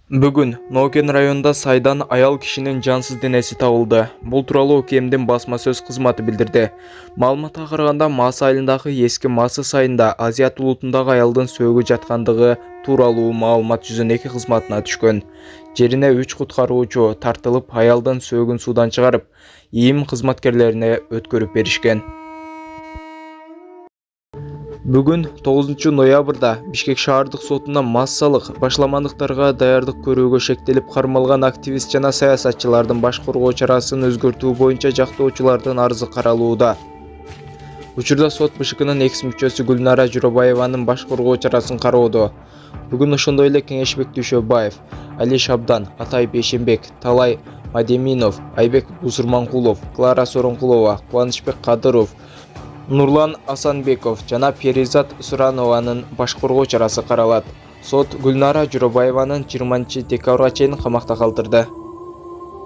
Бүгін Нокен районында сайдан аял кишинин жансыз денеси табылды. Бул тууралуу УКМдин басма сөз кызматы билдирди. Маалыматка караганда, Мас айылындагы эски Масы сайында Азият улутундагы аялдын сөөгү жаткандыгы тууралуу маалымат 102 кызматына түшкөн. Жерине 3 куткаруучу тартылып, аялдын сөөгүн суудан чыгарып, ИИМ кызматкерлерине өткөрүп беришкен. Бүгін 9 ноябрда Бишкек шаардык сотуна массалык башламандыктарга даярдык көрүүгө шектелип кармалган активист жана саясатчылардын баш коргоо чарасын өзгөртүү боюнча жактоочулардын арызы каралууда. Учурда сот БШКнын экс мүчөсү Гүлнара Журобаеванын баш коргоо чарасын кароодо. Бүгүн ошондой эле Кеңешбек Дүйшөбаев, Али Шабдан, Атай Бейшенбек, Талай Мадеминов, Айбек Бусурманкулов, Клара Соронкулова, Кубанычбек Кадыров, Нурлан Асанбеков жана Перизат Суранованын баш коргоо чарасы каралат. Сот Гүлнара Журобаеванын 20 декабрга чейин камакта калтырды.